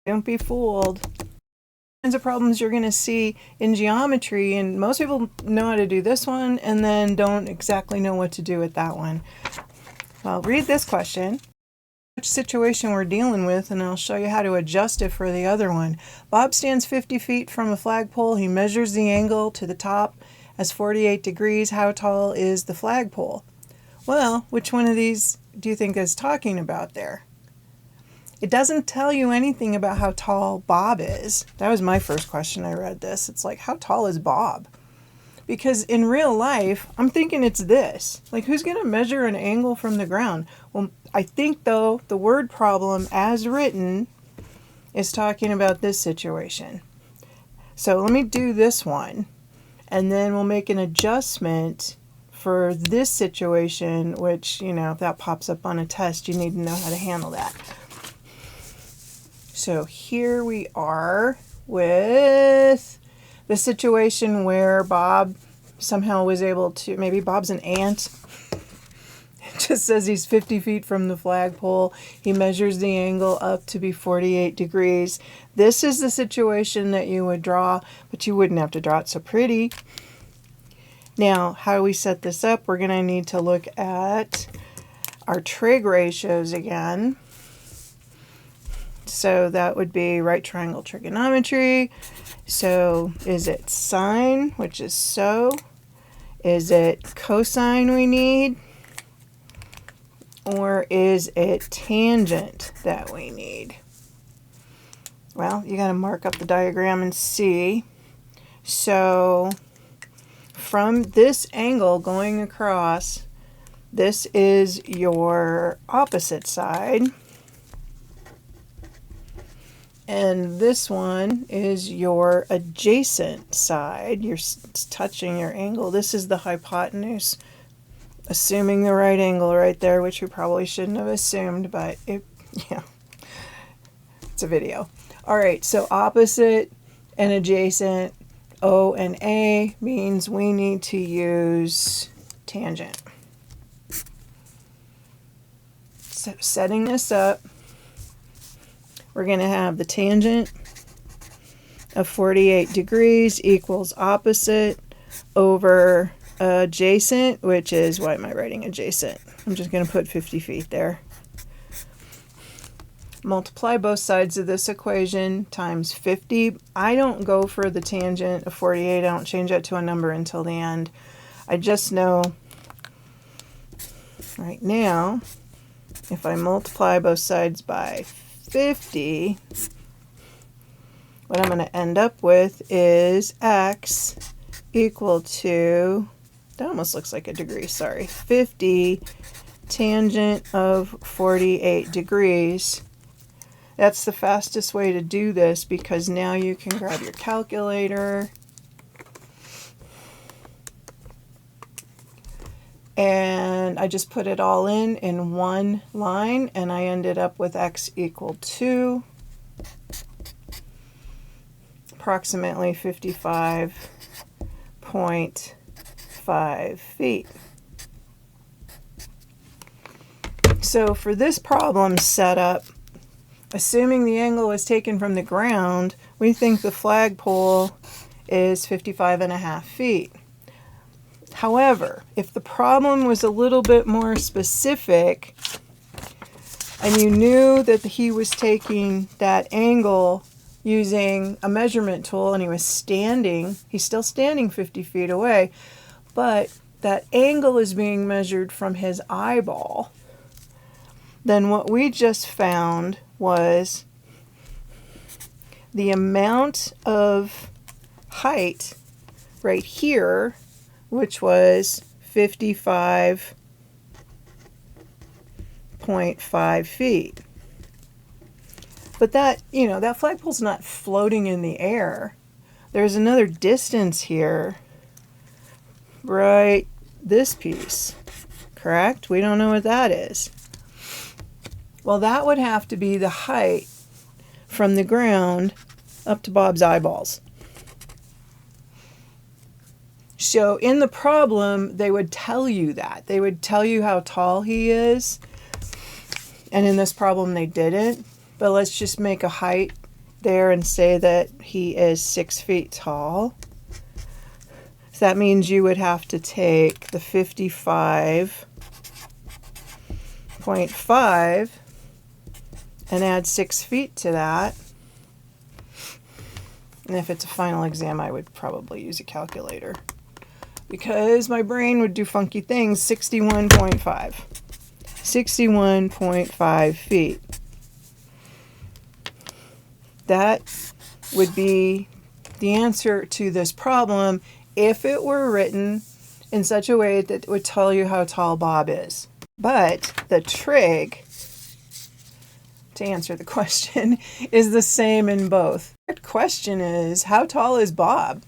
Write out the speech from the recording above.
Don't be fooled. Kinds of problems you're going to see in geometry, and most people know how to do this one and then don't exactly know what to do with that one. Well, read this question, which situation we're dealing with, and I'll show you how to adjust it for the other one. Bob stands 50 feet from a flagpole. He measures the angle to the top as 48 degrees. How tall is the flagpole? Well, which one of these do you think is talking about there? It doesn't tell you anything about how tall Bob is. That was my first question I read this. It's like, how tall is Bob? Because in real life, I'm thinking it's this. Like, who's going to measure an angle from the ground? Well, I think, though, the word problem as written is talking about this situation. So let me do this one, and then we'll make an adjustment for this situation, which, you know, if that pops up on a test, you need to know how to handle that. So here we are with the situation where Bob somehow was able to, maybe Bob's an ant. It just says he's 50 feet from the flagpole. He measures the angle up to be 48 degrees. This is the situation that you would draw, but you wouldn't have to draw it so pretty. Now, how do we set this up? We're going to need to look at our trig ratios again. So that would be right triangle trigonometry. So is it sine, which is so? Is it cosine we need? Or is it tangent that we need? Well, you got to mark up the diagram and see. So from this angle going across, this is your opposite side. And this one is your adjacent side. You're touching your angle. This is the hypotenuse, assuming the right angle right there, which we probably shouldn't have assumed, but yeah, it's a video. All right, so opposite and adjacent, O and A, means we need to use tangent. So setting this up, we're going to have the tangent of 48 degrees equals opposite over adjacent, which is, why am I writing adjacent? I'm just going to put 50 feet there. Multiply both sides of this equation times 50. I don't go for the tangent of 48. I don't change that to a number until the end. I just know right now, if I multiply both sides by 50, what I'm going to end up with is x equal to, that almost looks like a degree, sorry, 50 tangent of 48 degrees. That's the fastest way to do this, because now you can grab your calculator and I just put it all in one line, and I ended up with x equal to approximately 55.5 feet. So for this problem setup, assuming the angle was taken from the ground, we think the flagpole is 55.5 feet. However, if the problem was a little bit more specific and you knew that he was taking that angle using a measurement tool and he was standing, he's still standing 50 feet away, but that angle is being measured from his eyeball, then what we just found was the amount of height right here, which was 55.5 feet. But that, you know, that flagpole's not floating in the air. There's another distance here, right? This piece, correct? We don't know what that is. Well, that would have to be the height from the ground up to Bob's eyeballs. So in the problem, they would tell you that. They would tell you how tall he is. And in this problem, they didn't. But let's just make a height there and say that he is 6 feet tall. So that means you would have to take the 55.5 and add 6 feet to that. And if it's a final exam, I would probably use a calculator because my brain would do funky things. 61.5. 61.5 feet. That would be the answer to this problem if it were written in such a way that it would tell you how tall Bob is. But the trig, to answer the question, is the same in both. The question is, how tall is Bob?